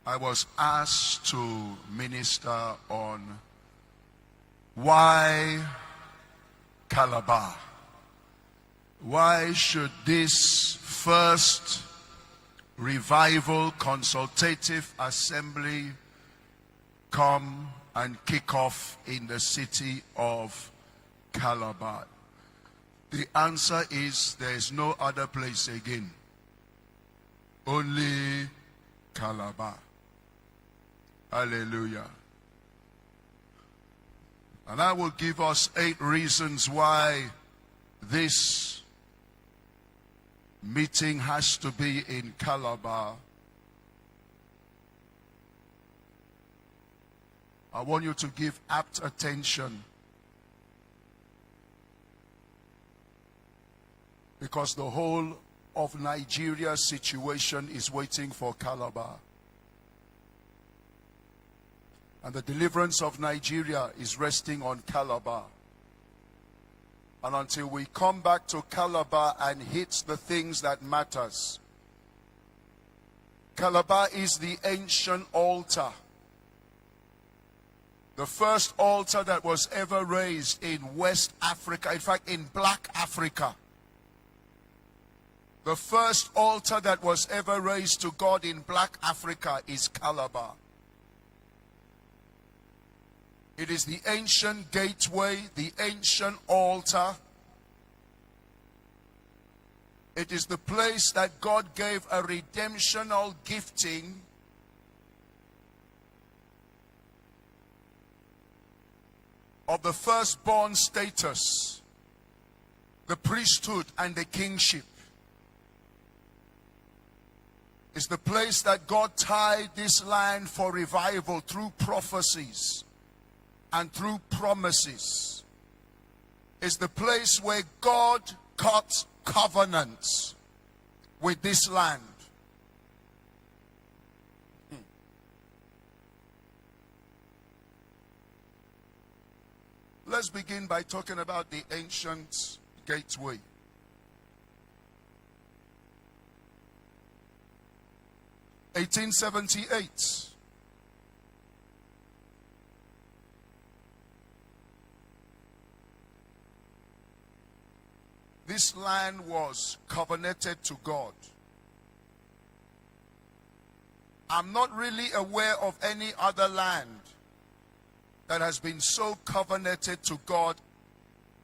I was asked to minister on why Calabar. Why should this first revival consultative assembly come and kick off in the city of Calabar? The answer is there is no other place again. Only Calabar. Hallelujah. And I will give us 8 reasons why this meeting has to be in Calabar. I want you to give apt attention, because the whole of Nigeria's situation is waiting for Calabar. And the deliverance of Nigeria is resting on Calabar. And until we come back to Calabar and hit the things that matters. Calabar is the ancient altar. The first altar that was ever raised in West Africa, in fact in Black Africa. The first altar that was ever raised to God in Black Africa is Calabar. It is the ancient gateway, the ancient altar. It is the place that God gave a redemptional gifting of the firstborn status, the priesthood and the kingship. It's the place that God tied this land for revival through prophecies and through promises. It's the place where God cut covenants with this land. Let's begin by talking about the ancient gateway. (1878). This land was covenanted to God. I'm not really aware of any other land that has been so covenanted to God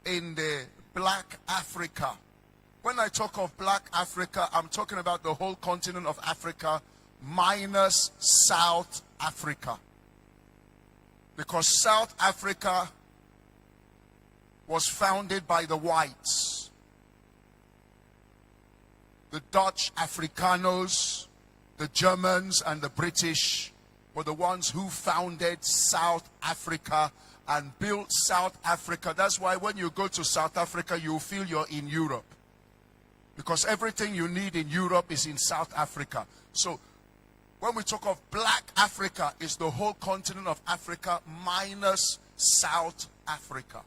in the Black Africa. When I talk of Black Africa, I'm talking about the whole continent of Africa minus South Africa. Because South Africa was founded by the whites. The Dutch Africanos, the Germans and the British were the ones who founded South Africa and built South Africa. That's why when you go to South Africa, you feel you're in Europe. Because everything you need in Europe is in South Africa. So when we talk of Black Africa, it's the whole continent of Africa minus South Africa.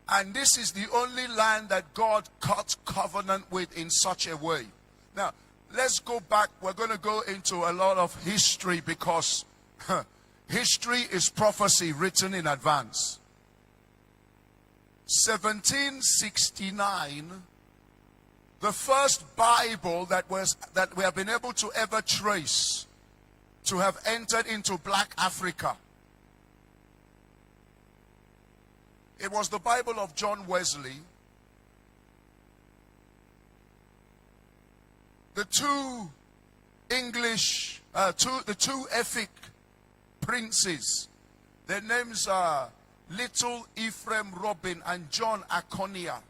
And this is the only land that God cut covenant with in such a way. Now, let's go back. We're going to go into a lot of history because history is prophecy written in advance. 1769, the first Bible that we have been able to ever trace to have entered into Black Africa. It was the Bible of John Wesley. The two English, the two Effic princes, their names are Little Ephraim Robin and John Akonia.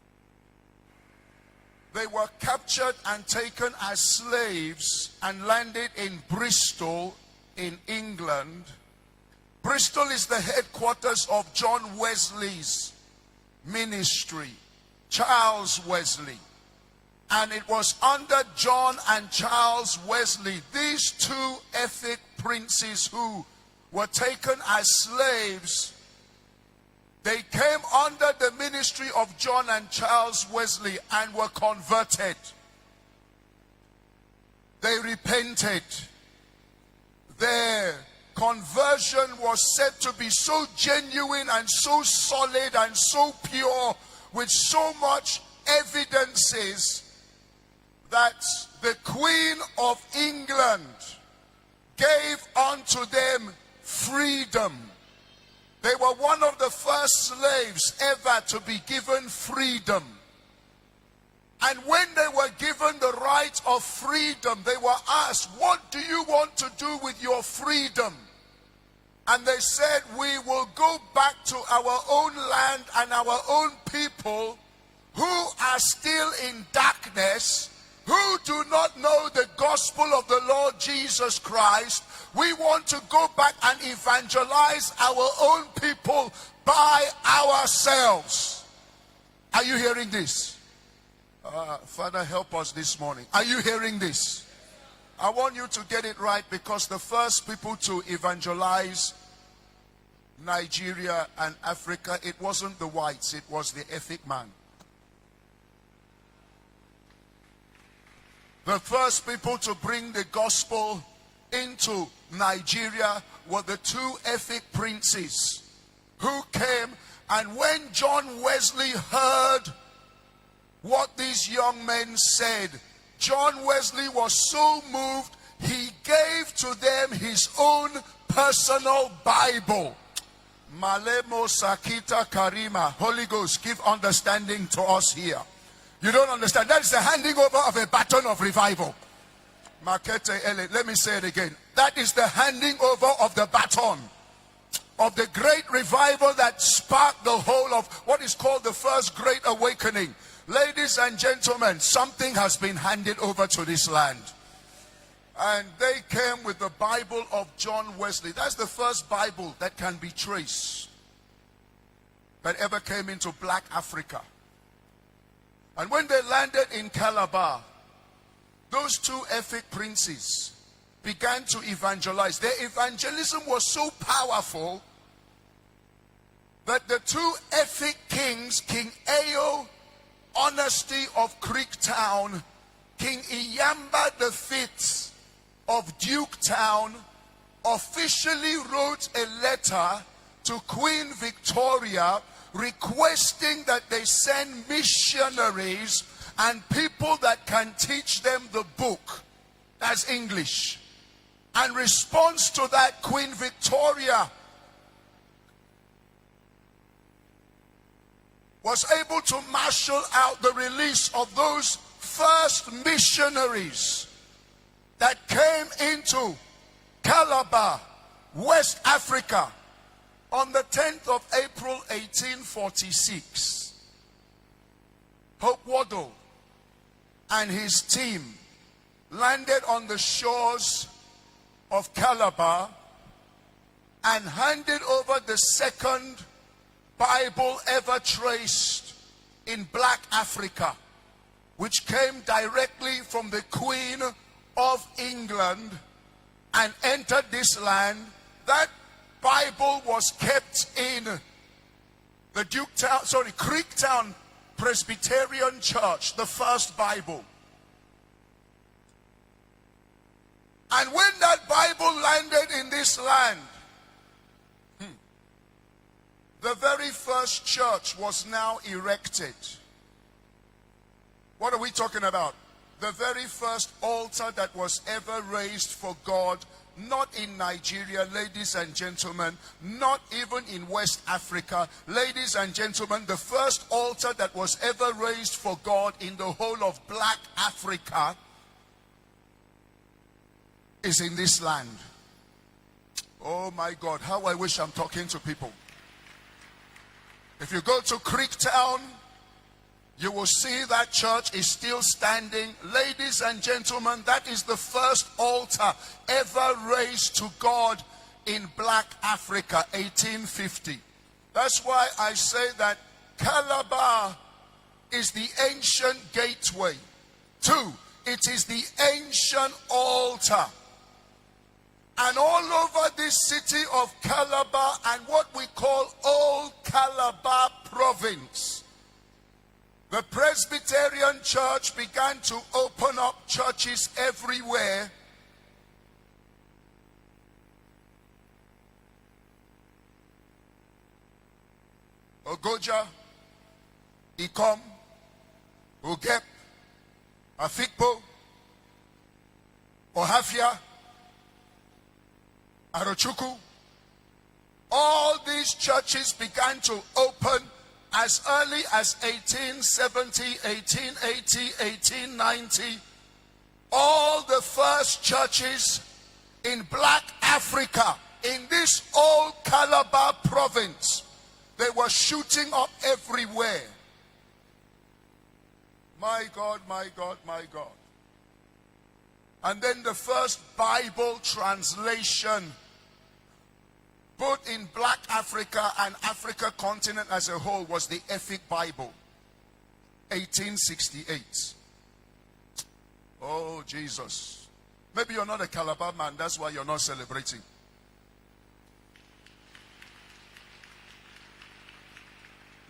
They were captured and taken as slaves and landed in Bristol in England. Bristol is the headquarters of John Wesley's ministry, Charles Wesley. And it was under John and Charles Wesley, these two Effic princes who were taken as slaves, they came under the ministry of John and Charles Wesley and were converted. They repented. their conversion was said to be so genuine and so solid and so pure, with so much evidences, that the Queen of England gave unto them freedom. They were one of the first slaves ever to be given freedom. And when they were given the right of freedom, they were asked, what do you want to do with your freedom? And they said, we will go back to our own land and our own people who are still in darkness, who do not know the gospel of the Lord Jesus Christ. We want to go back and evangelize our own people by ourselves. Are you hearing this? Father, help us this morning. Are you hearing this? I want you to get it right, because the first people to evangelize Nigeria and Africa, it wasn't the whites, it was the ethnic man. The first people to bring the gospel into Nigeria were the two ethnic princes who came, and when John Wesley heard what these young men said, John Wesley was so moved, he gave to them his own personal Bible. Malemo Sakita Karima. Holy Ghost, give understanding to us here. You don't understand. That is the handing over of a baton of revival. Makete Ele. Let me say it again. That is the handing over of the baton of the great revival that sparked the whole of what is called the first great awakening. Ladies and gentlemen, something has been handed over to this land. And they came with the Bible of John Wesley. That's the first Bible that can be traced that ever came into black Africa. And when they landed in Calabar, those two ethnic princes began to evangelize. Their evangelism was so powerful that the two ethnic kings, King Ayo, Honesty of Creektown, King Iyamba V of Duketown, officially wrote a letter to Queen Victoria requesting that they send missionaries and people that can teach them the book. That's English. In response to that, Queen Victoria was able to marshal out the release of those first missionaries that came into Calabar, West Africa, on the 10th of April 1846. Pope Waddell and his team landed on the shores of Calabar and handed over the second Bible ever traced in black Africa, which came directly from the Queen of England and entered this land. That Bible was kept in the Creektown Presbyterian Church, the first Bible. And when that Bible landed in this land, the very first church was now erected. What are we talking about? The very first altar that was ever raised for God, not in Nigeria, ladies and gentlemen, not even in West Africa. Ladies and gentlemen, the first altar that was ever raised for God in the whole of black Africa is in this land. Oh my God, how I wish I'm talking to people. If you go to Creektown, you will see that church is still standing. Ladies and gentlemen, that is the first altar ever raised to God in black Africa, 1850. That's why I say that Calabar is the ancient gateway. 2, it is the ancient altar. And all over this city of Calabar and what we call Old Calabar province, the Presbyterian Church began to open up churches everywhere. Ogoja, Ikom, Ugep, Afikpo, Ohafia, Arochukwu. All these churches began to open as early as 1870, 1880, 1890. All the first churches in black Africa, in this old Calabar province, they were shooting up everywhere. My God, my God, my God. And then the first Bible translation, both in black Africa and Africa continent as a whole, was the EFFIONG Bible, 1868. Oh, Jesus. Maybe you're not a Calabar man, that's why you're not celebrating.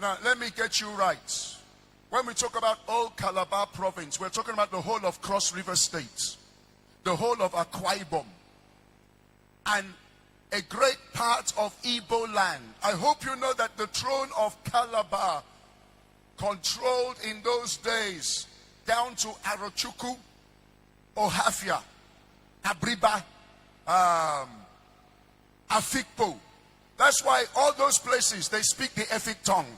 Now, let me get you right. When we talk about old Calabar province, we're talking about the whole of Cross River State, the whole of Akwa Ibom, and a great part of Igbo land. I hope you know that the throne of Calabar controlled in those days down to Arochukwu, Ohafia, Abriba, Afikpo. That's why all those places, they speak the Efik tongue.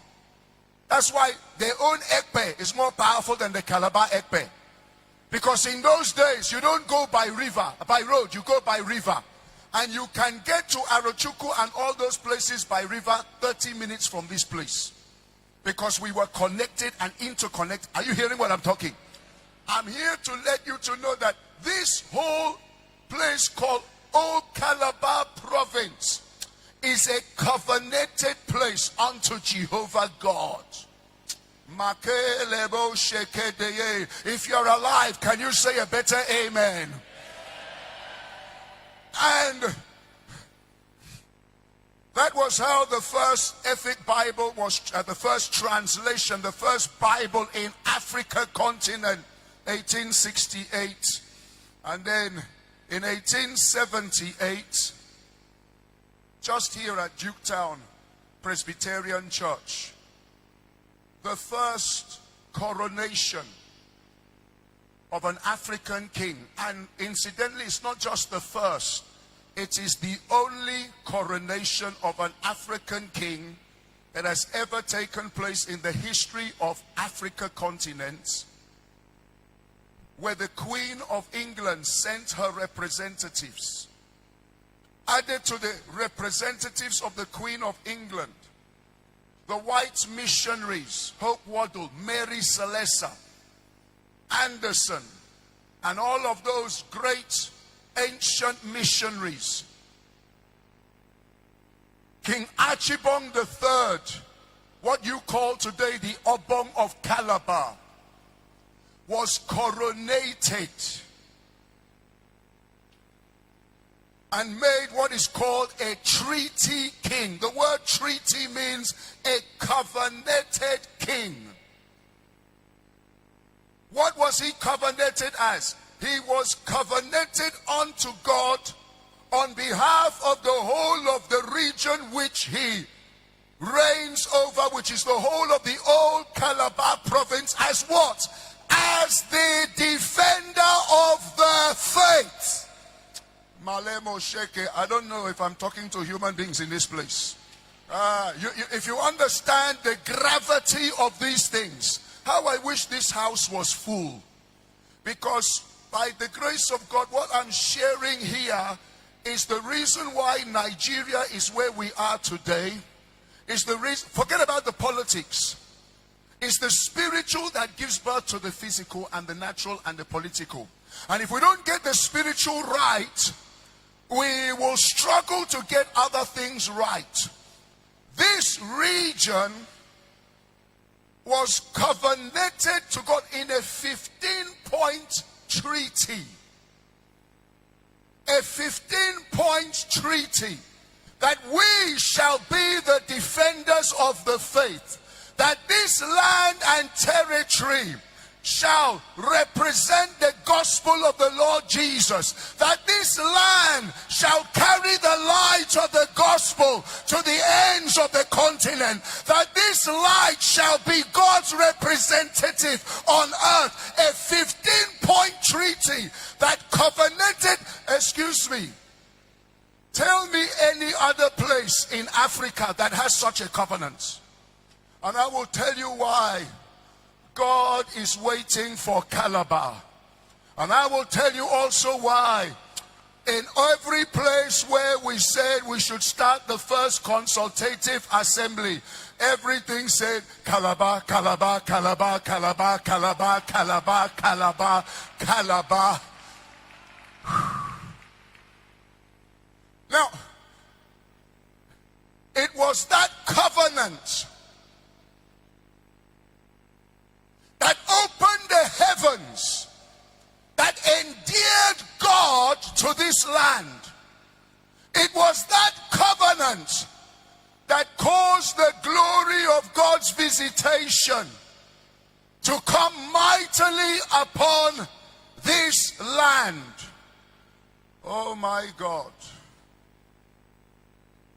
That's why their own Ekpe is more powerful than the Calabar Ekpe. Because in those days, you don't go by river, by road, you go by river. And you can get to Arochukwu and all those places by river 30 minutes from this place. Because we were connected and interconnected. Are you hearing what I'm talking? I'm here to let you to know that this whole place called Old Calabar Province is a covenanted place unto Jehovah God. If you're alive, can you say a better amen? And that was how the first EFFIONG Bible was, the first translation, the first Bible in Africa continent, 1868. And then in 1878, just here at Duketown Presbyterian Church, the first coronation of an African king. And incidentally, it's not just the first, it is the only coronation of an African king that has ever taken place in the history of Africa continent, where the Queen of England sent her representatives. Added to the representatives of the Queen of England, the white missionaries, Hope Waddell, Mary Celesa, Anderson, and all of those great ancient missionaries. King Achibong III, what you call today the Obong of Calabar, was coronated and made what is called a treaty king. The word treaty means a covenanted king. What was he covenanted as? He was covenanted unto God on behalf of the whole of the region which he reigns over, which is the whole of the old Calabar province, as what? As the defender of the faith. Malemo Sheke, I don't know if I'm talking to human beings in this place. If you understand the gravity of these things, how I wish this house was full. Because by the grace of God, what I'm sharing here is the reason why Nigeria is where we are today. Is the reason, forget about the politics. It's the spiritual that gives birth to the physical and the natural and the political. And if we don't get the spiritual right, we will struggle to get other things right. This region was covenanted to God in a 15-point treaty. A 15-point treaty that we shall be the defenders of the faith. That this land and territory shall represent the gospel of the Lord Jesus. That this this land shall carry the light of the gospel to the ends of the continent. That this light shall be God's representative on earth. A 15-point treaty that covenanted, tell me any other place in Africa that has such a covenant. And I will tell you why. God is waiting for Calabar. And I will tell you also why. In every place where we said we should start the first consultative assembly, everything said Calabar, Calabar, Calabar, Calabar, Calabar, Calabar, Calabar, Calabar. Now, it was that covenant that opened the heavens, that endeared God to this land. It was that covenant that caused the glory of God's visitation to come mightily upon this land. Oh my God.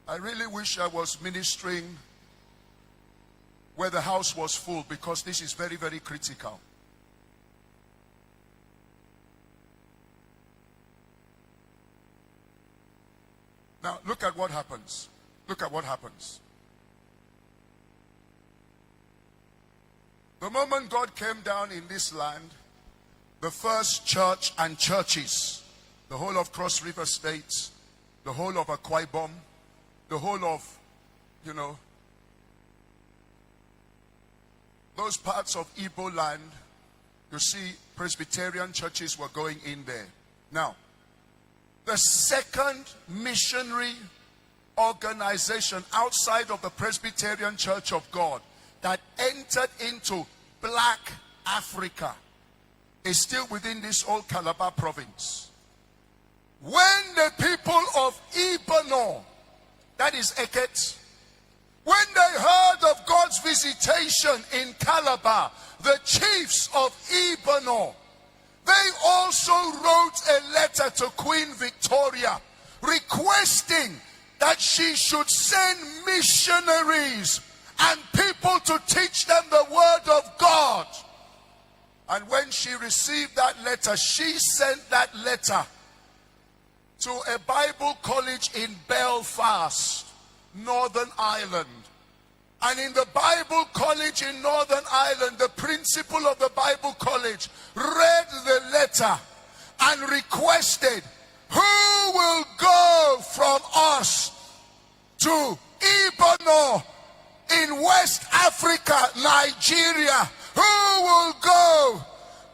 I really wish I was ministering where the house was full, because this is very, very critical. Now, look at what happens. Look at what happens. The moment God came down in this land, the first church and churches, the whole of Cross River States, the whole of Akwa Ibom, the whole of, those parts of Igbo land, you see Presbyterian churches were going in there. Now, the second missionary organization outside of the Presbyterian Church of God that entered into Black Africa is still within this old Calabar province. When the people of Ibanor, that is Eket, when they heard of God's visitation in Calabar, the chiefs of Ibanor, they also wrote a letter to Queen Victoria requesting that she should send missionaries and people to teach them the word of God. And when she received that letter, she sent that letter to a Bible college in Belfast, Northern Ireland. And in the Bible college in Northern Ireland, the principal of the Bible college read the letter and requested, who will go from us to Ibanor in West Africa, Nigeria? Who will go?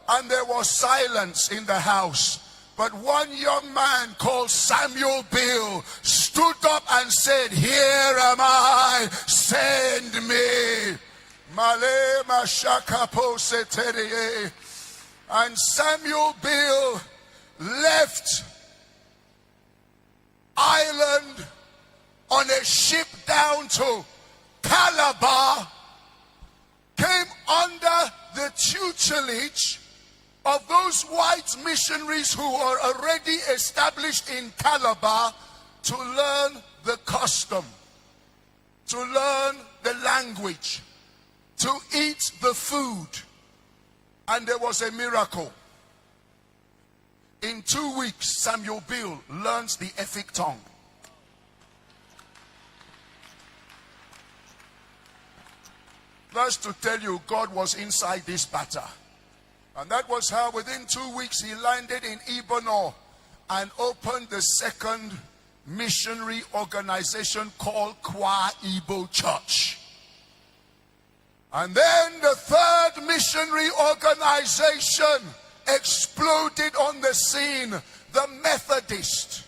And there was silence in the house. But one young man called Samuel Bill stood up and said, here am I, send me. And Samuel Bill left Ireland on a ship down to Calabar, came under the tutelage of those white missionaries who were already established in Calabar to learn the custom, to learn the language, to eat the food. And there was a miracle. In 2 weeks, Samuel Bill learns the Effic tongue. First to tell you, God was inside this matter. And that was how within 2 weeks he landed in Ibanor and opened the second missionary organization called Kwa Igbo Church. And then the third missionary organization exploded on the scene. The Methodist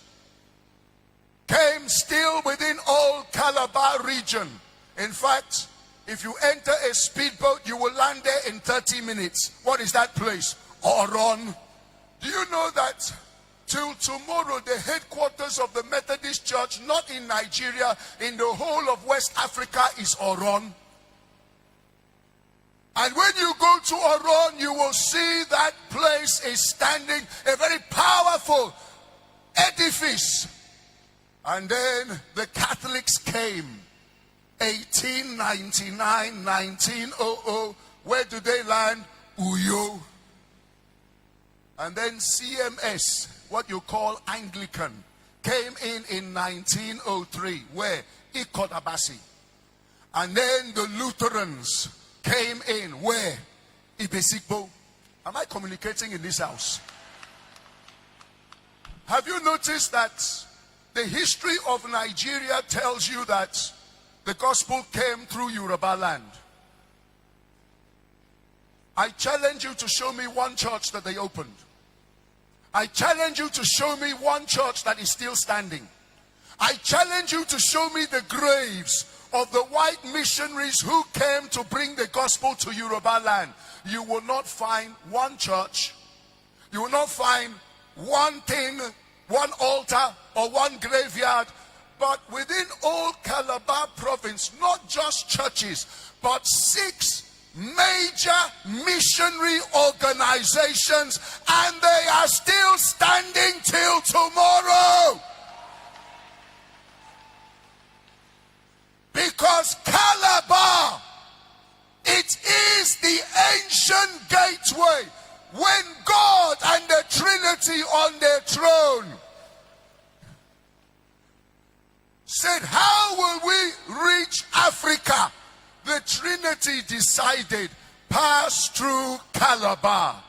came still within old Calabar region. In fact, if you enter a speedboat, you will land there in 30 minutes. What is that place? Oron. Do you know that till tomorrow the headquarters of the Methodist Church, not in Nigeria, in the whole of West Africa, is Oron? And when you go to Oron, you will see that place is standing, a very powerful edifice. And then the Catholics came. 1899, 1900. Where do they land? Uyo. And then CMS, what you call Anglican, came in 1903. Where? Ikotabasi. And then the Lutherans came in. Where? Ibesikbo. Am I communicating in this house? Have you noticed that the history of Nigeria tells you that the gospel came through Yoruba land? I challenge you to show me one church that they opened. I challenge you to show me one church that is still standing. I challenge you to show me the graves of the white missionaries who came to bring the gospel to Yoruba land. You will not find one church. You will not find one thing, one altar, or one graveyard. But within all Calabar province, not just churches, but 6 major missionary organizations, and they are still standing till tomorrow. Because Calabar, it is the ancient gateway when God and the Trinity on their throne said, how will we reach Africa? The Trinity decided, pass through Calabar.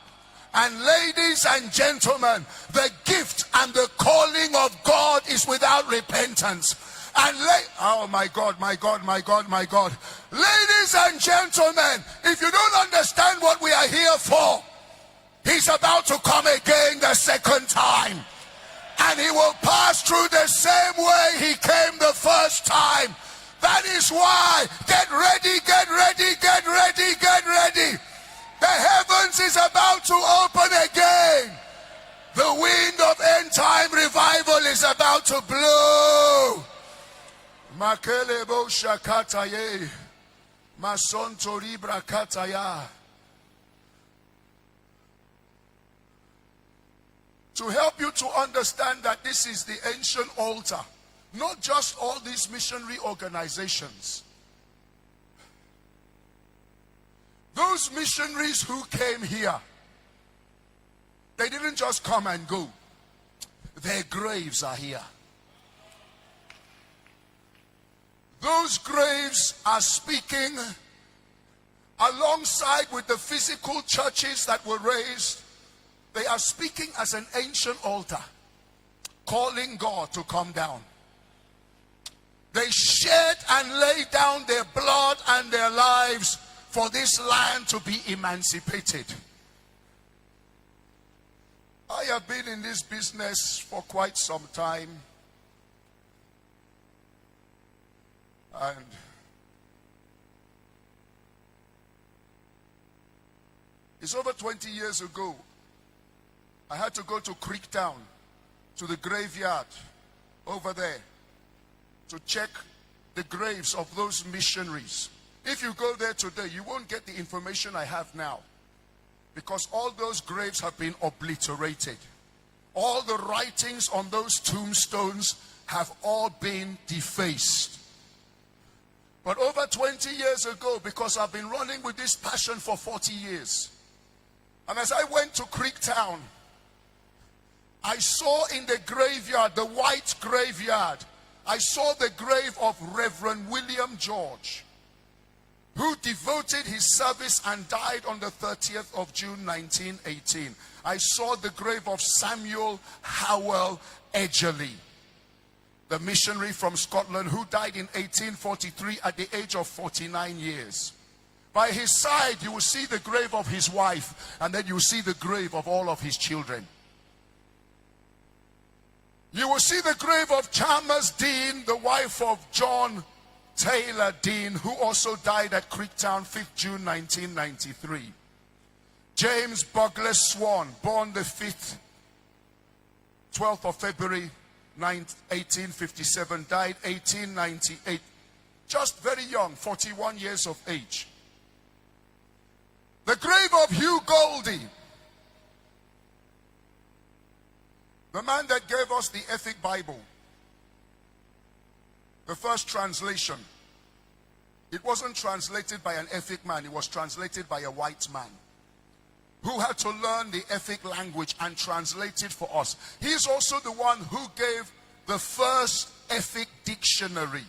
And ladies and gentlemen, the gift and the calling of God is without repentance. And oh my God, my God, my God, my God. Ladies and gentlemen, if you don't understand what we are here for, he's about to come again the second time. And he will pass through the same way he came the first time. That is why, get ready, get ready, get ready, get ready. The heavens is about to open again. The wind of end time revival is about to blow. Makelebo shakataye, masontori brakataya. To help you to understand that this is the ancient altar, not just all these missionary organizations. Those missionaries who came here, they didn't just come and go. Their graves are here. Those graves are speaking alongside with the physical churches that were raised. They are speaking as an ancient altar, calling God to come down. They shed and laid down their blood and their lives for this land to be emancipated. I have been in this business for quite some time. And it's over 20 years ago. I had to go to Creektown, to the graveyard over there, to check the graves of those missionaries. If you go there today, you won't get the information I have now, because all those graves have been obliterated. All the writings on those tombstones have all been defaced. But over 20 years ago, because I've been running with this passion for 40 years, and as I went to Creektown, I saw in the graveyard, the white graveyard, I saw the grave of Reverend William George, who devoted his service and died on the 30th of June 1918. I saw the grave of Samuel Howell Edgerly, the missionary from Scotland who died in 1843 at the age of 49 years. By his side, you will see the grave of his wife, and then you will see the grave of all of his children. You will see the grave of Chalmers Dean, the wife of John Taylor Dean, who also died at Creektown, 5th June 1993. James Bugler Swan, born the 12th of February 1857, died 1898. Just very young, 41 years of age. The grave of Hugh Goldie, The man that gave us the Ethic Bible, the first translation, it wasn't translated by an Ethic man, it was translated by a white man who had to learn the Ethic language and translate it for us. He's also the one who gave the first Ethic dictionary.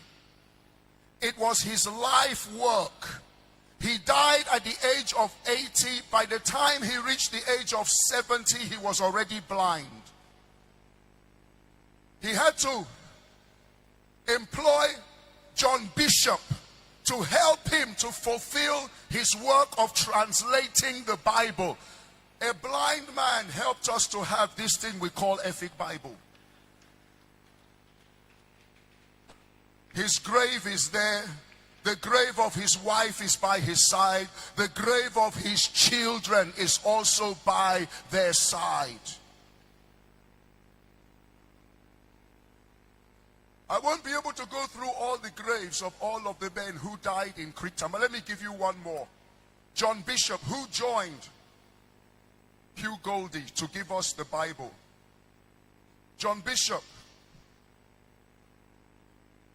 It was his life work. He died at the age of 80. By the time he reached the age of 70, he was already blind. He had to employ John Bishop to help him to fulfill his work of translating the Bible. A blind man helped us to have this thing we call Ethic Bible. His grave is there. The grave of his wife is by his side. The grave of his children is also by their side. I won't be able to go through all the graves of all of the men who died in Crete, but let me give you one more. John Bishop, who joined Hugh Goldie to give us the Bible. John Bishop,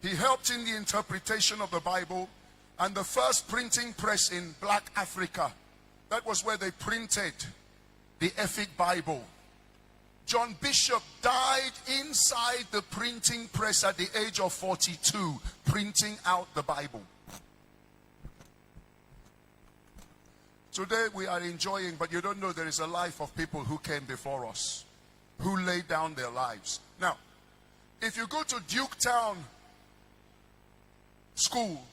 he helped in the interpretation of the Bible, and the first printing press in Black Africa, that was where they printed the Ethic Bible. John Bishop died inside the printing press at the age of 42, printing out the Bible. Today we are enjoying, but you don't know there is a life of people who came before us, who laid down their lives. Now, if you go to Duketown School,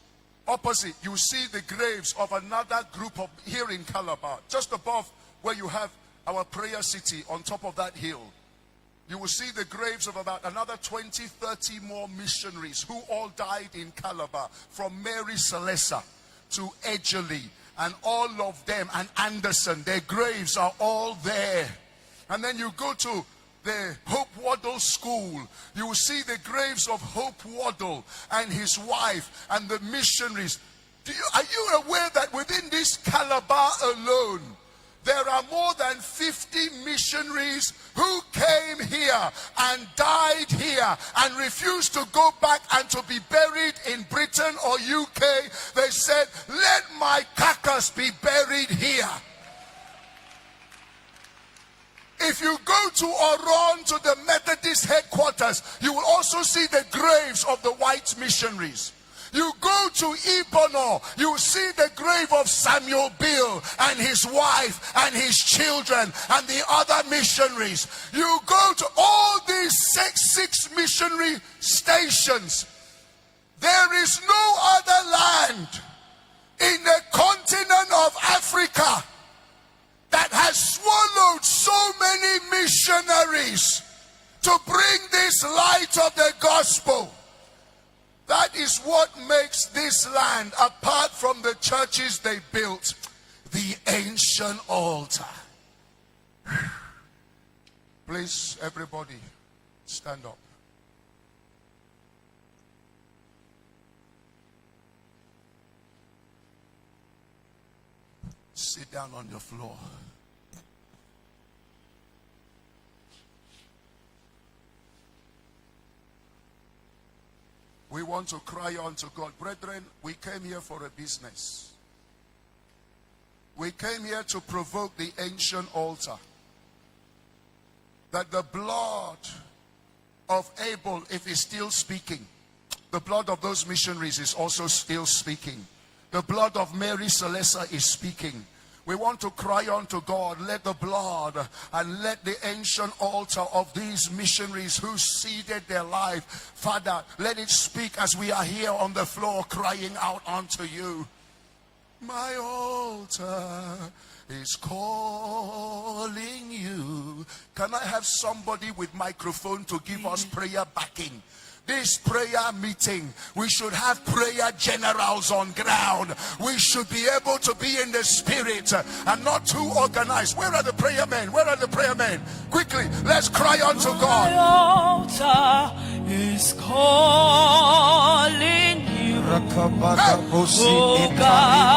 opposite, you see the graves of another group of, here in Calabar, just above where you have our prayer city, on top of that hill. You will see the graves of about another 20, 30 more missionaries who all died in Calabar, from Mary Celesa to Edgerly, and all of them, and Anderson. Their graves are all there. And then you go to the Hope Waddle School, you will see the graves of Hope Waddle and his wife and the missionaries. Are you aware that within this Calabar alone, there are more than 50 missionaries who came here and died here and refused to go back and to be buried in Britain or UK? They said, let my carcass be buried here. If you go to Oron, to the Methodist headquarters, you will also see the graves of the white missionaries. You go to Ibono, you see the grave of Samuel Bill and his wife and his children and the other missionaries. You go to all these six missionary stations. There is no other land in the continent of Africa that has swallowed so many missionaries to bring this light of the gospel. That is what makes this land, apart from the churches they built, the ancient altar. Please, everybody, stand up. Sit down on your floor. We want to cry unto God. Brethren, we came here for a business. We came here to provoke the ancient altar. That the blood of Abel, if he's still speaking, the blood of those missionaries is also still speaking. The blood of Mary Celesa is speaking. We want to cry unto God, let the blood and let the ancient altar of these missionaries who ceded their life, Father, let it speak as we are here on the floor crying out unto you. My altar is calling you. Can I have somebody with microphone to give us prayer backing? This prayer meeting, we should have prayer generals on ground. We should be able to be in the spirit and not too organized. Where are the prayer men? Where are the prayer men? Quickly, let's cry unto God. My altar is calling you. Oh God,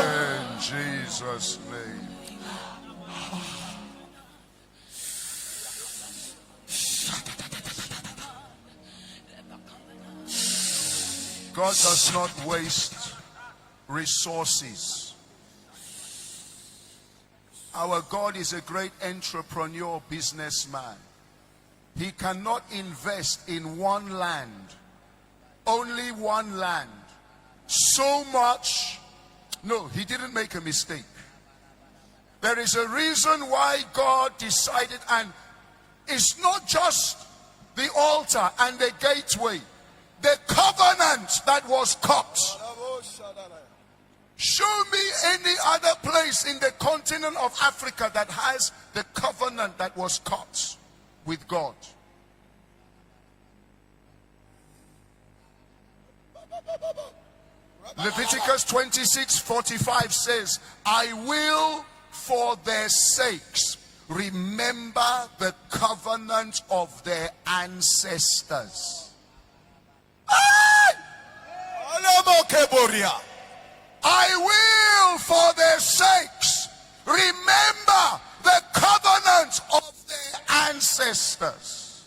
In Jesus' name. God does not waste resources. Our God is a great entrepreneur, businessman. He cannot invest in one land, only one land, so much. No, he didn't make a mistake. There is a reason why God decided, and it's not just the altar and the gateway, the covenant that was cut. Show me any other place in the continent of Africa that has the covenant that was cut with God. Leviticus 26:45 says, I will for their sakes remember the covenant of their ancestors. I will for their sakes remember the covenant of their ancestors.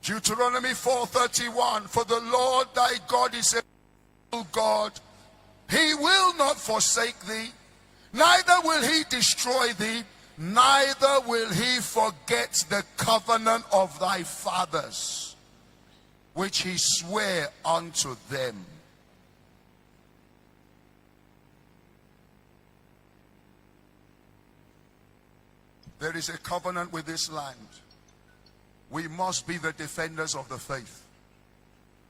Deuteronomy 4:31, for the Lord thy God is a faithful God. He will not forsake thee, neither will he destroy thee, neither will he forget the covenant of thy fathers, which he sware unto them. There is a covenant with this land. We must be the defenders of the faith.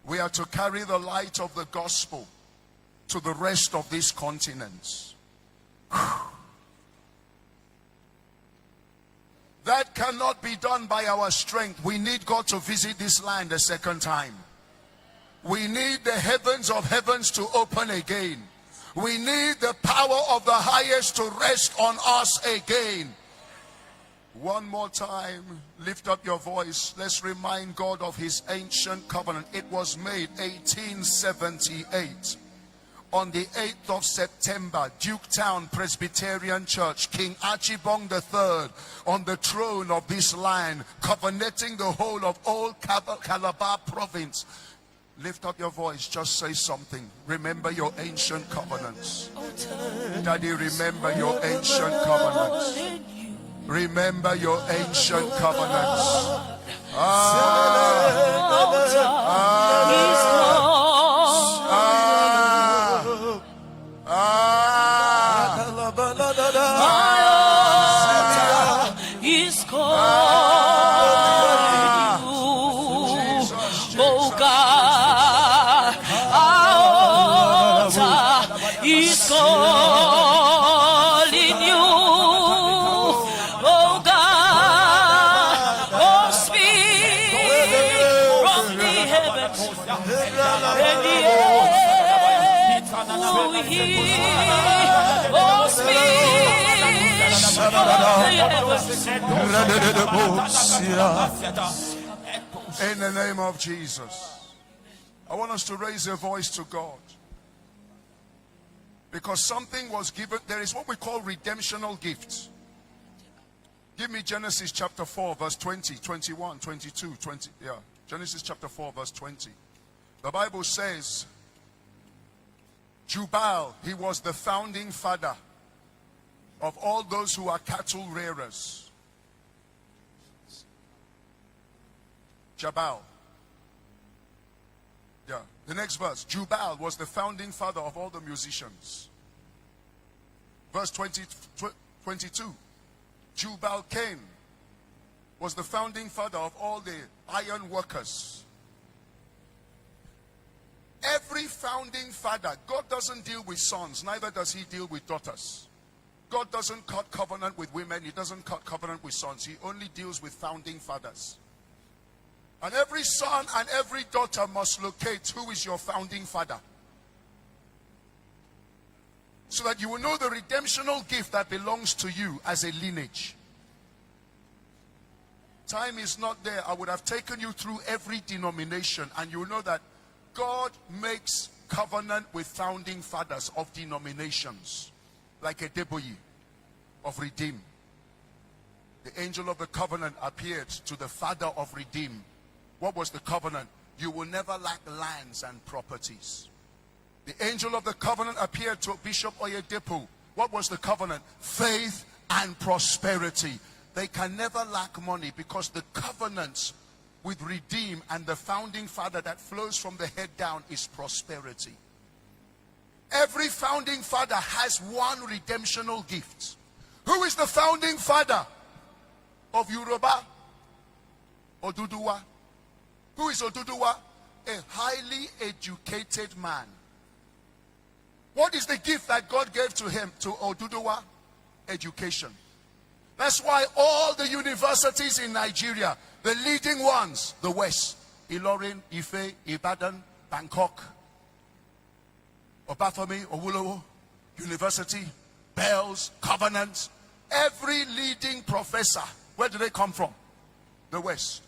We are to carry the light of the gospel to the rest of these continents. That cannot be done by our strength. We need God to visit this land a second time. We need the heavens of heavens to open again. We need the power of the highest to rest on us again. One more time, lift up your voice. Let's remind God of his ancient covenant. It was made 1878. on the 8th of September, Duketown Presbyterian Church, King Archibong III on the throne of this land, covenanting the whole of all Calabar province. Lift up your voice, just say something. Remember your ancient covenants. Daddy, remember your ancient covenants. Remember your ancient covenants. He's calling you, oh God. Our altar is calling you, oh God. Oh, speak from the heavens and the earth will hear. Oh, speak from the heavens. In the name of Jesus, I want us to raise a voice to God. Because something was given. There is what we call redemptional gifts. Give me Genesis chapter 4 verse 20, 21, 22, 20. Yeah, Genesis chapter 4 verse 20. The Bible says, Jubal, he was the founding father of all those who are cattle rearers. Jabal. Yeah. The next verse. Jubal was the founding father of all the musicians. Verse 22. Jubal Cain was the founding father of all the iron workers. Every founding father, God doesn't deal with sons, neither does he deal with daughters. God doesn't cut covenant with women, he doesn't cut covenant with sons. He only deals with founding fathers. And every son and every daughter must locate who is your founding father, so that you will know the redemptional gift that belongs to you as a lineage. Time is not there. I would have taken you through every denomination, and you will know that God makes covenant with founding fathers of denominations, like a Deboye of Redeem. The angel of the covenant appeared to the father of Redeem. What was the covenant? You will never lack lands and properties. The angel of the covenant appeared to Bishop Oyedepo. What was the covenant? Faith and prosperity. They can never lack money, because the covenants with Redeem and the founding father that flows from the head down is prosperity. Every founding father has one redemptional gift. Who is the founding father of Yoruba? Oduduwa. Who is Oduduwa? A highly educated man. What is the gift that God gave to him, to Oduduwa? Education. That's why all the universities in Nigeria, the leading ones, the West, Ilorin, Ife, Ibadan, Bangkok, Obafemi, Owolowo University, Bells, Covenant, every leading professor, where do they come from? The West.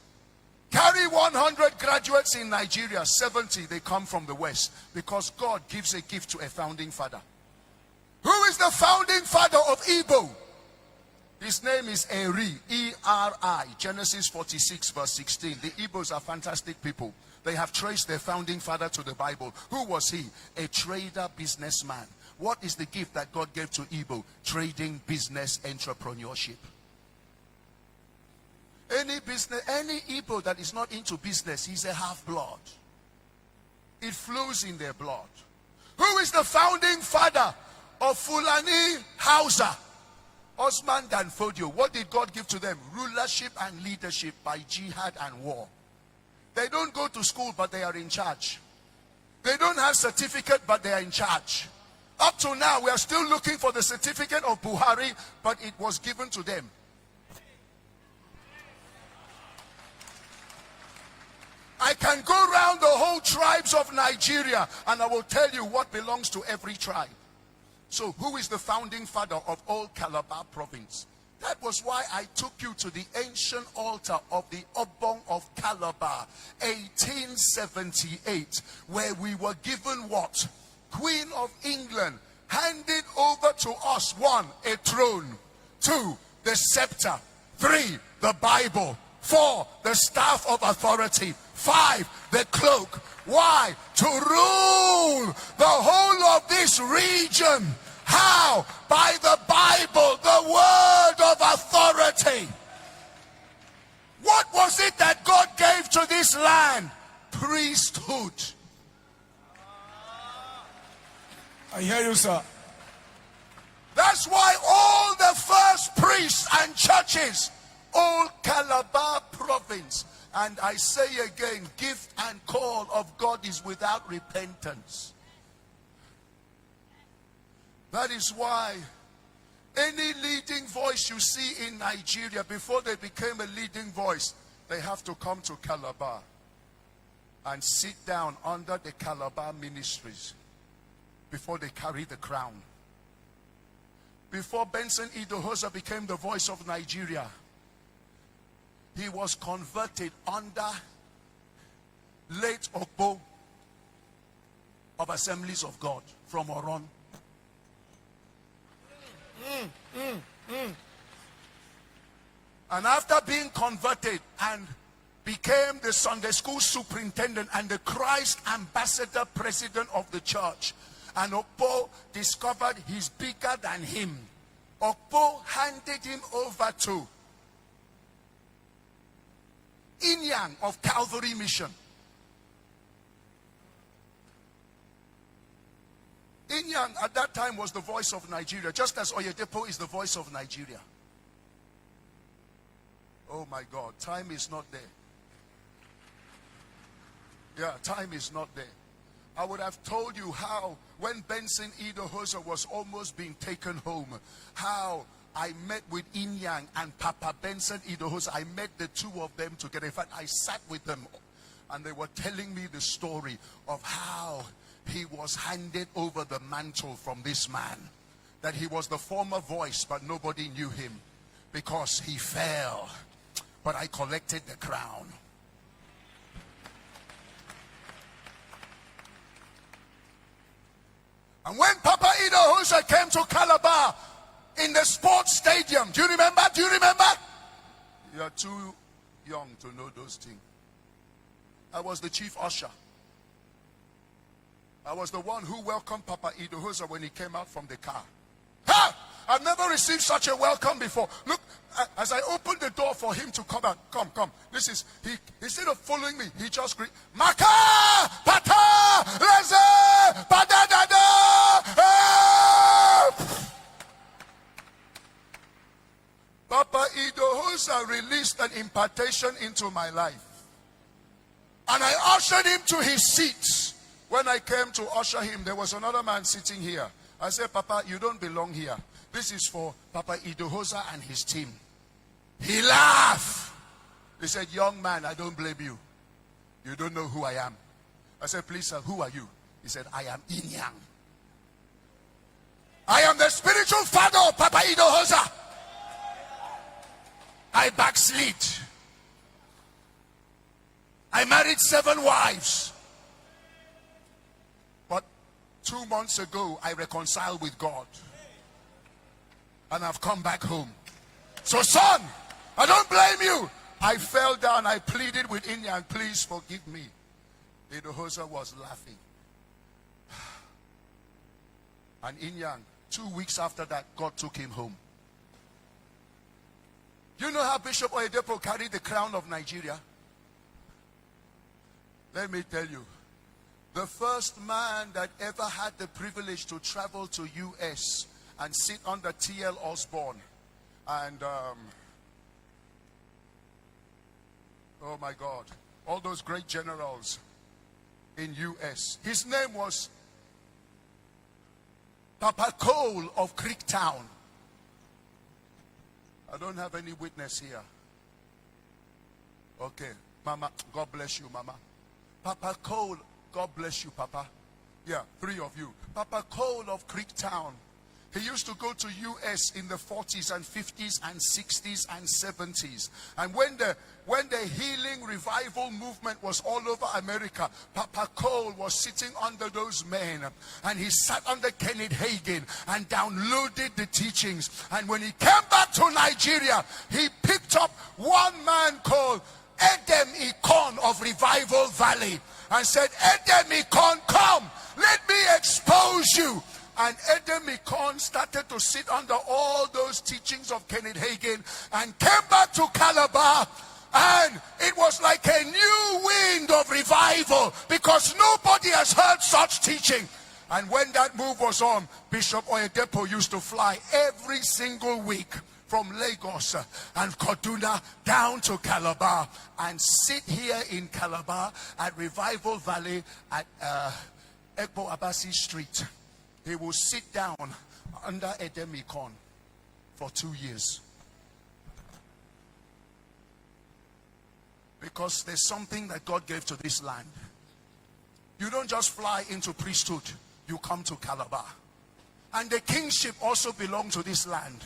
Carry 100 graduates in Nigeria, 70 they come from the West, because God gives a gift to a founding father. Who is the founding father of Igbo? His name is Eri, E-R-I, Genesis 46 verse 16. The Igbos are fantastic people. They have traced their founding father to the Bible. Who was he? A trader, businessman. What is the gift that God gave to Igbo? Trading, business, entrepreneurship. Any Igbo that is not into business, he's a half-blood. It flows in their blood. Who is the founding father of Fulani Hausa? Osman Danfodio. What did God give to them? Rulership and leadership by jihad and war. They don't go to school, but they are in charge. They don't have certificate, but they are in charge. Up to now, we are still looking for the certificate of Buhari, but it was given to them. I can go around the whole tribes of Nigeria, and I will tell you what belongs to every tribe. So who is the founding father of all Calabar province? That was why I took you to the ancient altar of the Obong of Calabar, 1878, where we were given what? Queen of England, handed over to us: 1, a throne; 2, the scepter; 3, the Bible; 4, the staff of authority; 5, the cloak. Why? To rule the whole of this region. How? By the Bible, the word of authority. What was it that God gave to this land? Priesthood. I hear you, sir. That's why all the first priests and churches, all Calabar province, and I say again, gift and call of God is without repentance. That is why any leading voice you see in Nigeria, before they became a leading voice, they have to come to Calabar and sit down under the Calabar ministries before they carry the crown. Before Benson Idahosa became the voice of Nigeria, he was converted under late Okpo of Assemblies of God from Oron. And after being converted and became the Sunday school superintendent and the Christ ambassador president of the church, and Okpo discovered he's bigger than him, Okpo handed him over to Inyang of Calvary Mission. Inyang at that time was the voice of Nigeria, just as Oyedepo is the voice of Nigeria. Oh my God, time is not there. Yeah, time is not there. I would have told you how, when Benson Idahosa was almost being taken home, how I met with Inyang and Papa Benson Idahosa. I met the two of them together. In fact, I sat with them and they were telling me the story of how he was handed over the mantle from this man. That he was the former voice, but nobody knew him because he fell. But I collected the crown. And when Papa Idahosa came to Calabar in the sports stadium, do you remember? Do you remember? You are too young to know those things. I was the chief usher. I was the one who welcomed Papa Idahosa when he came out from the car. Ha! I've never received such a welcome before. Look, as I opened the door for him to come out, come. This is, he instead of following me, he just greeted, Maka! Pata! Leze! Padadada! Papa Idahosa released an impartation into my life. And I ushered him to his seat. When I came to usher him, there was another man sitting here. I said, Papa, you don't belong here. This is for Papa Idahosa and his team. He laughed. He said, young man, I don't blame you. You don't know who I am. I said, please, sir, who are you? He said, I am Inyang. I am the spiritual father of Papa Idahosa. I backslid. I married 7 wives. But 2 months ago, I reconciled with God. And I've come back home. So son, I don't blame you. I fell down. I pleaded with Inyang, please forgive me. Idahosa was laughing. And Inyang, 2 weeks after that, God took him home. You know how Bishop Oyedepo carried the crown of Nigeria? Let me tell you. The first man that ever had the privilege to travel to US and sit under T.L. Osborne and oh my God, all those great generals in US. His name was Papa Cole of Creektown. I don't have any witness here. Okay, Mama, God bless you, Mama. Papa Cole, God bless you, Papa. Yeah, 3 of you. Papa Cole of Creektown. He used to go to US in the 40s and 50s and 60s and 70s. And when when the healing revival movement was all over America, Papa Cole was sitting under those men, and he sat under Kenneth Hagin and downloaded the teachings. And when he came back to Nigeria, he picked up one man called Edem Ikon of Revival Valley and said, Edem Ikon, come, let me expose you. And Edem Ikon started to sit under all those teachings of Kenneth Hagin and came back to Calabar. And it was like a new wind of revival, because nobody has heard such teaching. And when that move was on, Bishop Oyedepo used to fly every single week from Lagos and Kaduna down to Calabar and sit here in Calabar at Revival Valley at Ekpo Abasi Street. He will sit down under Edem Ikon for 2 years. Because there's something that God gave to this land. You don't just fly into priesthood, you come to Calabar. And the kingship also belongs to this land.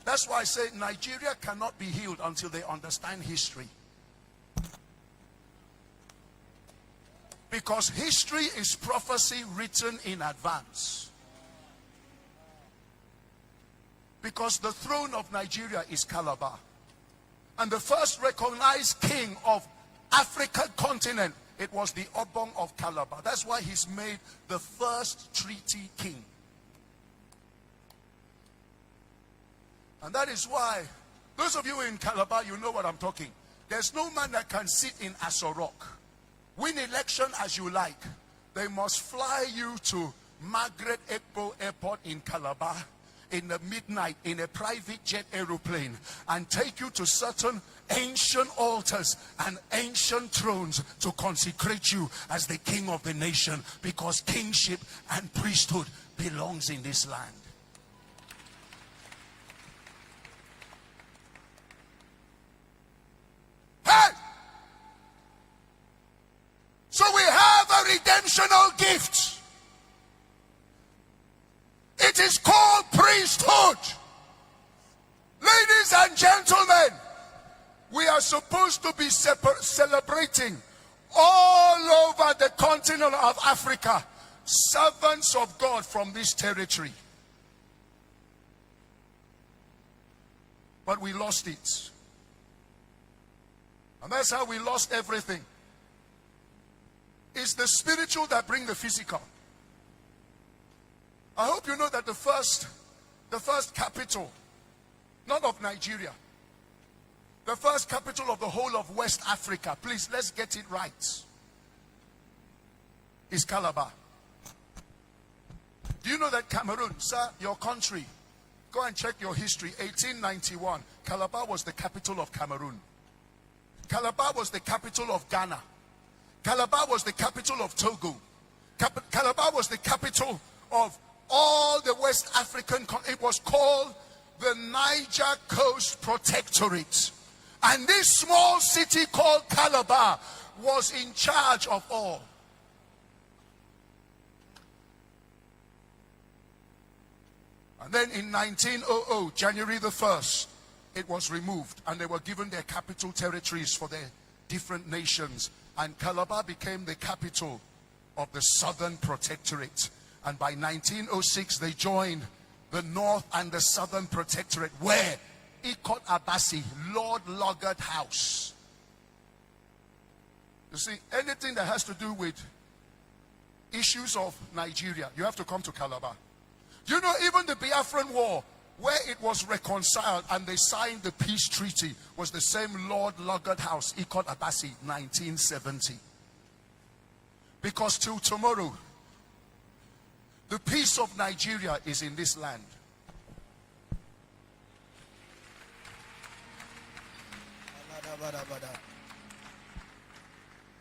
That's why I say Nigeria cannot be healed until they understand history. Because history is prophecy written in advance. Because the throne of Nigeria is Calabar. And the first recognized king of African continent, it was the Obong of Calabar. That's why he's made the first treaty king. And that is why, those of you in Calabar, you know what I'm talking. There's no man that can sit in Aso Rock, win election as you like. They must fly you to Margaret Ekpo Airport in Calabar in the midnight in a private jet aeroplane and take you to certain ancient altars and ancient thrones to consecrate you as the king of the nation, because kingship and priesthood belongs in this land. Hey! So we have a redemptional gift. It is called priesthood. Ladies and gentlemen, we are supposed to be celebrating all over the continent of Africa servants of God from this territory. But we lost it. And that's how we lost everything. It's the spiritual that brings the physical. I hope you know that the first capital, not of Nigeria, the first capital of the whole of West Africa, please, let's get it right, is Calabar. Do you know that Cameroon, sir, your country, go and check your history, 1891, Calabar was the capital of Cameroon. Calabar was the capital of Ghana. Calabar was the capital of Togo. Calabar was the capital of all the West African, it was called the Niger Coast Protectorate. And this small city called Calabar was in charge of all. And then in 1900, January the 1st, it was removed and they were given their capital territories for their different nations. And Calabar became the capital of the Southern Protectorate. And by 1906, they joined the North and the Southern Protectorate, where Ikot Abasi, Lord Lugard House. You see, anything that has to do with issues of Nigeria, you have to come to Calabar. You know, even the Biafran War, where it was reconciled and they signed the peace treaty, was the same Lord Lugard House, Ikot Abasi, 1970. Because till tomorrow, the peace of Nigeria is in this land.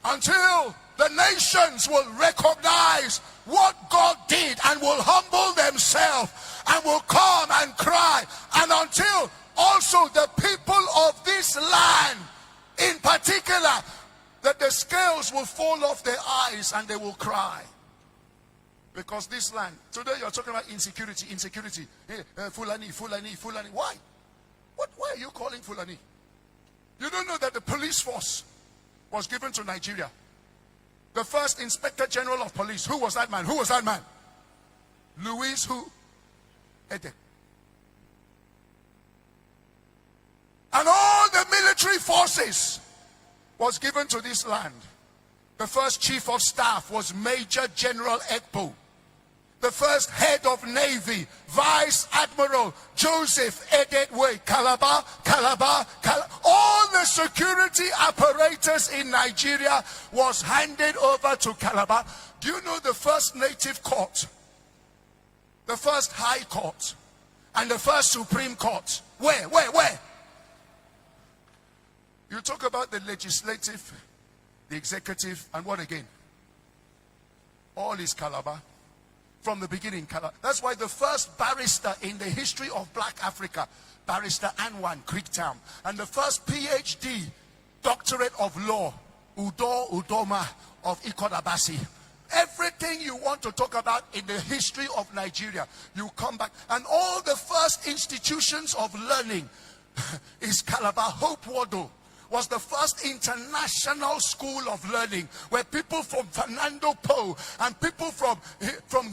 Until the nations will recognize what God did and will humble themselves and will come and cry, and until also the people of this land in particular, that the scales will fall off their eyes and they will cry. Because this land, today you're talking about insecurity. Fulani. Why? Why are you calling Fulani? You don't know that the police force was given to Nigeria. The first Inspector General of Police. Who was that man? Who was that man? Louis who? Ede. And all the military forces was given to this land. The first Chief of Staff was Major General Ekpo. The first Head of Navy, Vice Admiral Joseph Edetwe, Calabar. All the security apparatus in Nigeria was handed over to Calabar. Do you know the first native court, the first high court, and the first Supreme Court? Where? You talk about the legislative, the executive, and what again? All is Calabar. From the beginning, Calabar. That's why the first barrister in the history of Black Africa, Barrister Anwan Creektown, and the first PhD, Doctorate of Law, Udoma of Ikodabasi. Everything you want to talk about in the history of Nigeria, you come back. And all the first institutions of learning is Calabar. Hope Wado was the first international school of learning where people from Fernando Po and people from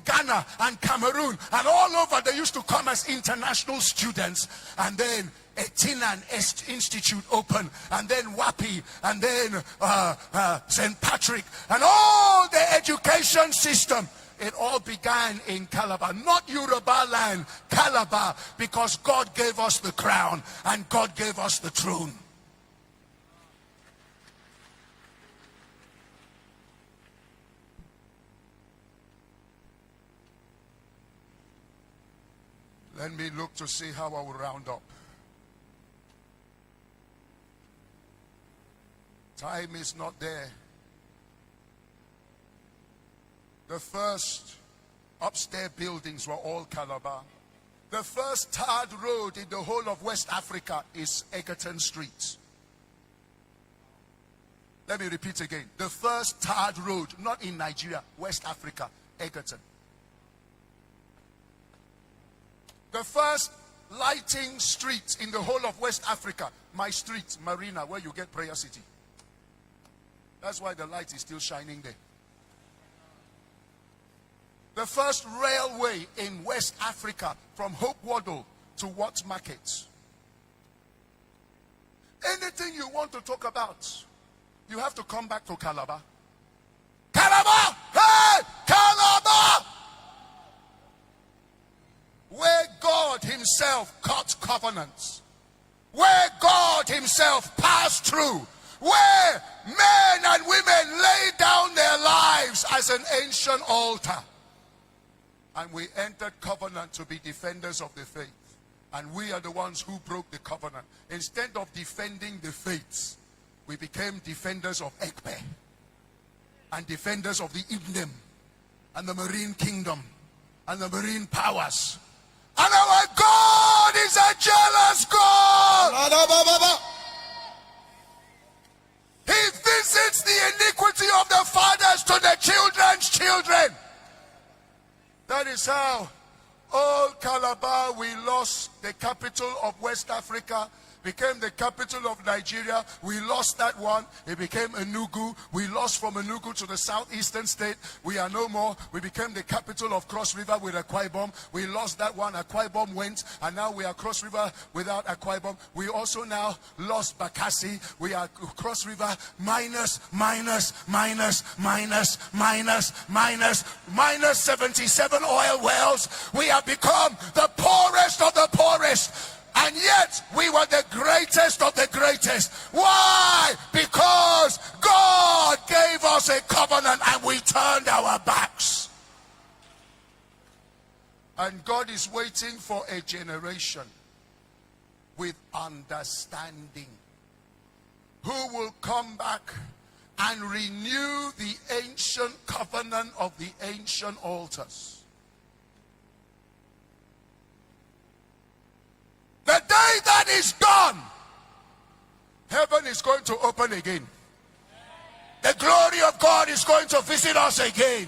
Ghana and Cameroon and all over, they used to come as international students. And then Etinan Institute opened, and then WAPI, and then St. Patrick, and all the education system. It all began in Calabar, not Yoruba land, Calabar, because God gave us the crown and God gave us the throne. Let me look to see how I will round up. Time is not there. The first upstairs buildings were all Calabar. The first tarred road in the whole of West Africa is Egerton Street. Let me repeat again. The first tarred road, not in Nigeria, West Africa, Egerton. The first lighting street in the whole of West Africa, my street, Marina, where you get Prayer City. That's why the light is still shining there. The first railway in West Africa from Hope Wado to Wat Market. Anything you want to talk about, you have to come back to Calabar. Calabar! Hey! Calabar! Where God himself cut covenants, where God himself passed through, where men and women laid down their lives as an ancient altar. And we entered covenant to be defenders of the faith. And we are the ones who broke the covenant. Instead of defending the faiths, we became defenders of Ekpe and defenders of the Ibnem and the marine kingdom and the marine powers. And our God is a jealous God. He visits the iniquity of the fathers to the children's children. That is how old Calabar, we lost the capital of West Africa, became the capital of Nigeria. We lost that one. It became Enugu. We lost from Enugu to the southeastern state. We are no more. We became the capital of Cross River with Akwa Ibom. We lost that one. Akwa Ibom went, and now we are Cross River without Akwa Ibom. We also now lost Bakassi. We are Cross River minus 77 oil wells. We have become the poorest of the poorest. And yet, we were the greatest of the greatest. Why? Because God gave us a covenant and we turned our backs. And God is waiting for a generation with understanding who will come back and renew the ancient covenant of the ancient altars. The day that is gone, heaven is going to open again. The glory of God is going to visit us again.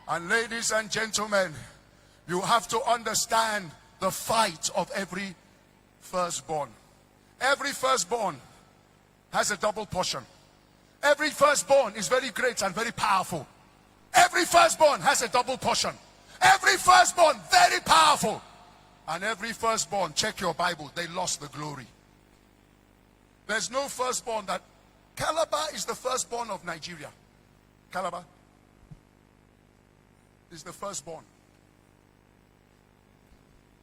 And ladies and gentlemen, you have to understand the fight of every firstborn. Every firstborn has a double portion. Every firstborn is very great and very powerful. Every firstborn has a double portion. Every firstborn very powerful. And every firstborn, check your Bible, they lost the glory. There's no firstborn that... Calabar is the firstborn of Nigeria. Calabar is the firstborn.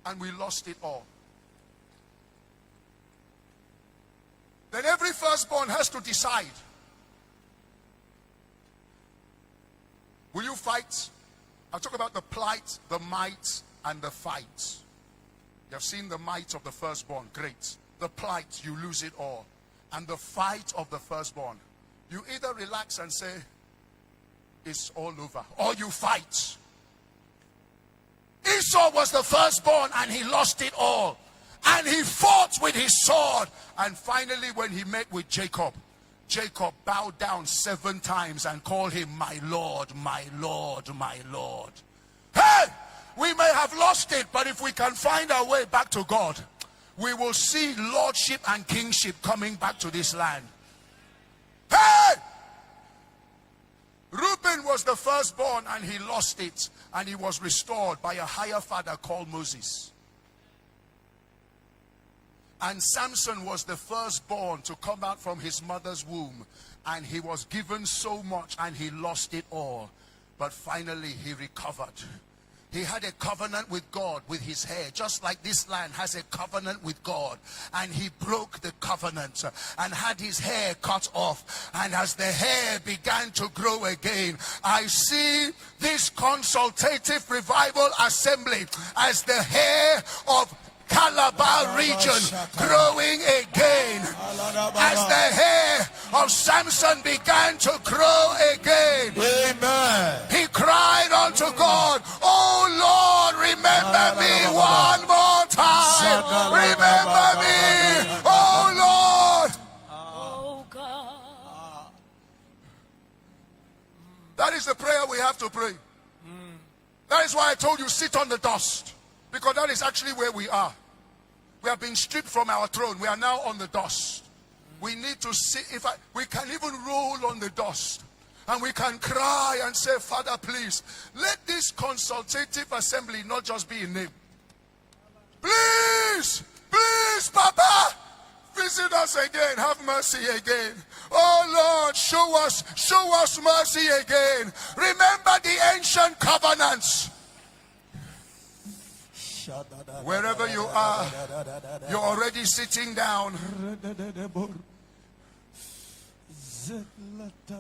And we lost it all. Then every firstborn has to decide. Will you fight? I'll talk about the plight, the might, and the fight. You have seen the might of the firstborn. Great. The plight, you lose it all. And the fight of the firstborn, you either relax and say, it's all over, or you fight. Esau was the firstborn and he lost it all. And he fought with his sword. And finally, when he met with Jacob, Jacob bowed down 7 times and called him my Lord, my Lord, my Lord. Hey! We may have lost it, but if we can find our way back to God, we will see lordship and kingship coming back to this land. Hey! Reuben was the firstborn and he lost it, and he was restored by a higher father called Moses. And Samson was the firstborn to come out from his mother's womb, and he was given so much and he lost it all, but finally he recovered. He had a covenant with God with his hair, just like this land has a covenant with God. And he broke the covenant and had his hair cut off. And as the hair began to grow again, I see this consultative revival assembly as the hair of Calabar region growing again, as the hair of Samson began to grow again. Amen. He cried unto God, oh Lord, remember me one more time. Remember me, oh Lord. Oh God. That is the prayer we have to pray. That is why I told you, sit on the dust, because that is actually where we are. We have been stripped from our throne. We are now on the dust. We need to see, we can even roll on the dust. And we can cry and say, Father, please, let this consultative assembly not just be in name. Please, please, Papa, visit us again. Have mercy again. Oh Lord, show us mercy again. Remember the ancient covenants. Wherever you are, you're already sitting down.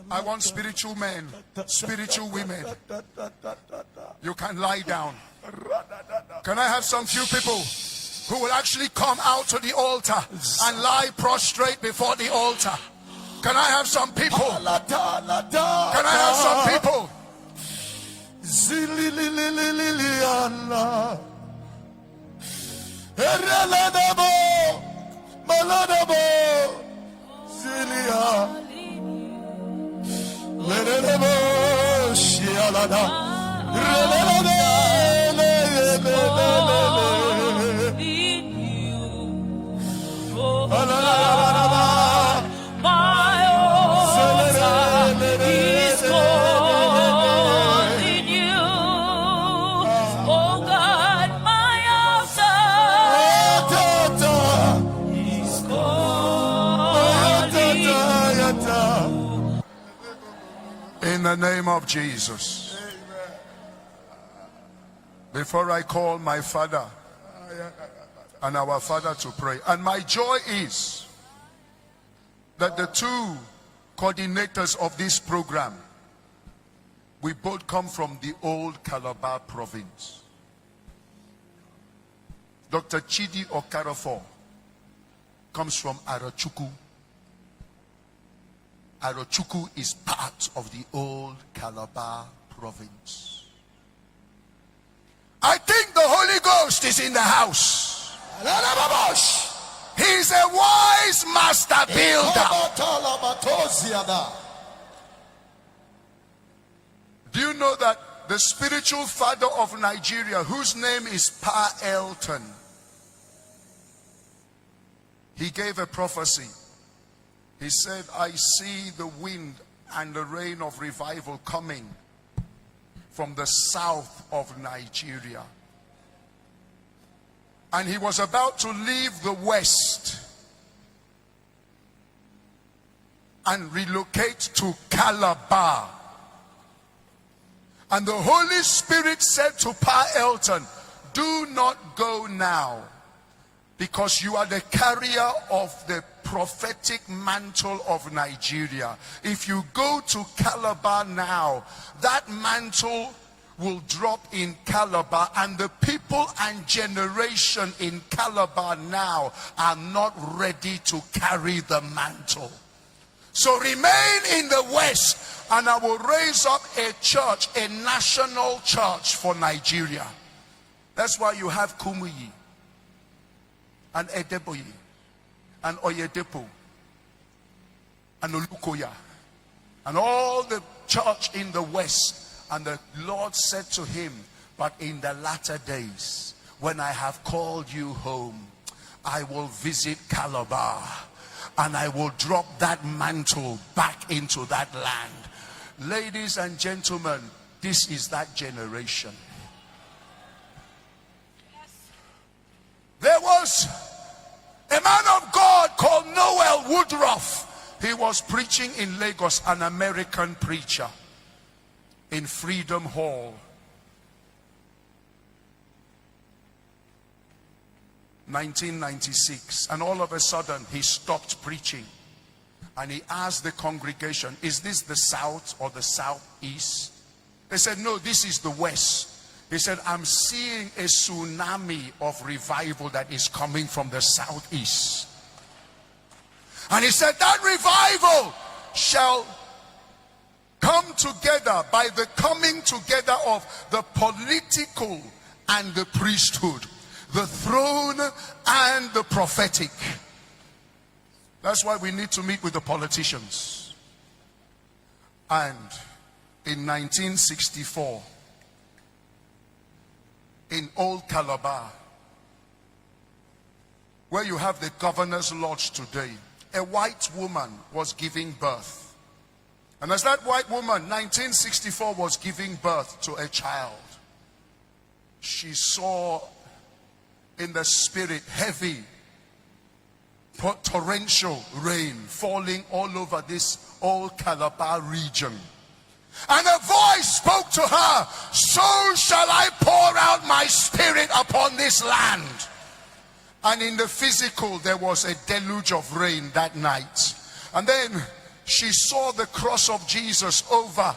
I want spiritual men, spiritual women. You can lie down. Can I have some few people who will actually come out to the altar and lie prostrate before the altar? Can I have some people? Can I have some people? In the name of Jesus. Before I call my father and our father to pray, and my joy is that the 2 coordinators of this program, we both come from the old Calabar province. Dr. Chidi Okarafo comes from Arachuku. Arachuku is part of the old Calabar province. I think the Holy Ghost is in the house. He's a wise master builder. Do you know that the spiritual father of Nigeria, whose name is Pa Elton, He gave a prophecy. He said, I see the wind and the rain of revival coming from the south of Nigeria. And he was about to leave the west and relocate to Calabar. And the Holy Spirit said to Pa Elton, do not go now, because you are the carrier of the prophetic mantle of Nigeria. If you go to Calabar now, that mantle will drop in Calabar, and the people and generation in Calabar now are not ready to carry the mantle. So remain in the west, and I will raise up a church, a national church for Nigeria. That's why you have Kumuyi and Edeboyi and Oyedepo and Olukoya and all the church in the west. And the Lord said to him, but in the latter days, when I have called you home, I will visit Calabar and I will drop that mantle back into that land. Ladies and gentlemen, this is that generation. There was a man of God called Noel Woodruff. He was preaching in Lagos, an American preacher, in Freedom Hall. 1996. And all of a sudden he stopped preaching and he asked the congregation, is this the south or the southeast? They said, no, this is the west. He said, I'm seeing a tsunami of revival that is coming from the southeast. And he said, that revival shall come together by the coming together of the political and the priesthood, the throne and the prophetic. That's why we need to meet with the politicians. And in 1964, in Old Calabar, where you have the governor's lodge today, a white woman was giving birth. And as that white woman, 1964, was giving birth to a child, she saw in the spirit heavy, torrential rain falling all over this Old Calabar region. And a voice spoke to her, so shall I pour out my spirit upon this land. And in the physical, there was a deluge of rain that night. And then she saw the cross of Jesus over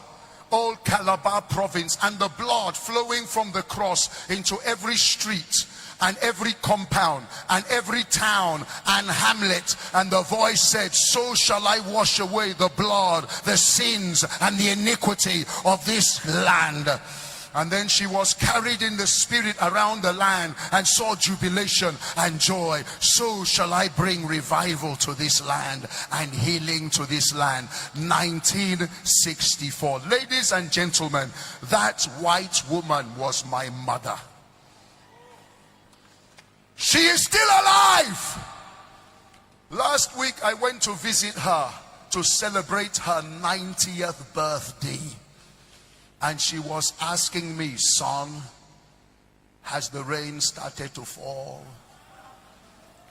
Old Calabar province, and the blood flowing from the cross into every street and every compound and every town and hamlet. And the voice said, so shall I wash away the blood, the sins and the iniquity of this land. And then she was carried in the spirit around the land and saw jubilation and joy. So shall I bring revival to this land and healing to this land. 1964. Ladies and gentlemen, that white woman was my mother. She is still alive. Last week I went to visit her to celebrate her 90th birthday. And she was asking me, son, has the rain started to fall?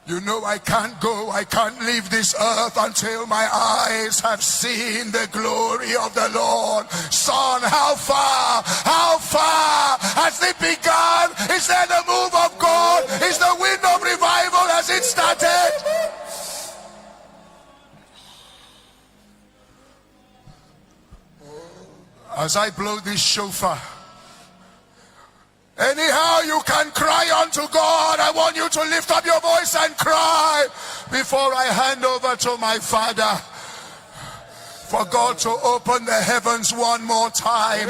You know, I can't go, I can't leave this earth until my eyes have seen the glory of the Lord. Son, how far has it begun? Is there the move of God? Is the wind of revival? Has it started? As I blow this shofar, anyhow you can cry unto God. I want you to lift up your voice and cry before I hand over to my Father, for God to open the heavens one more time.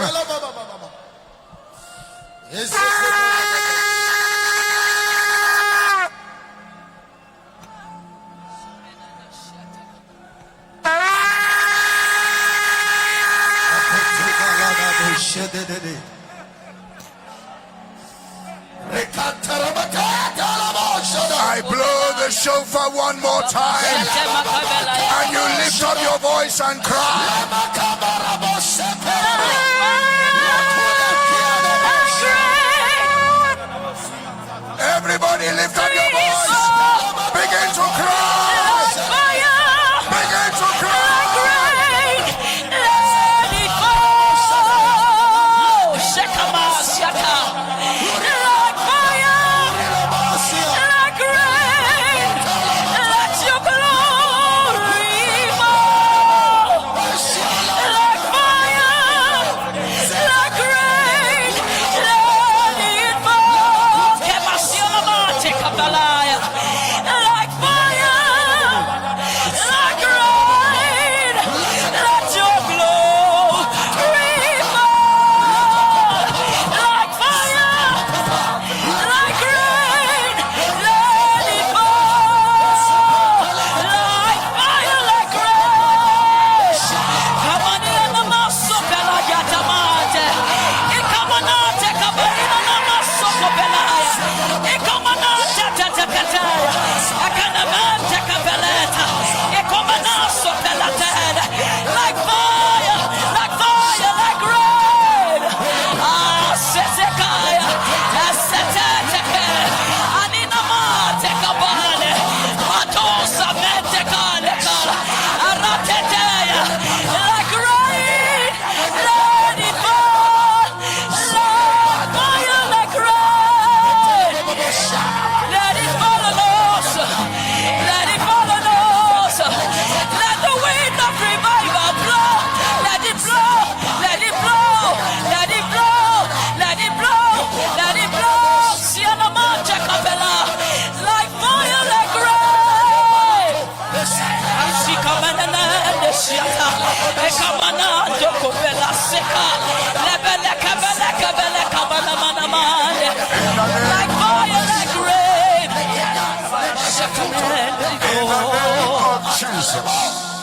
I blow the the shofar one more time, and you lift up your voice and cry. Everybody lift up your voice. Begin to cry. Begin to cry. Like fire, like rain. In the name of Jesus.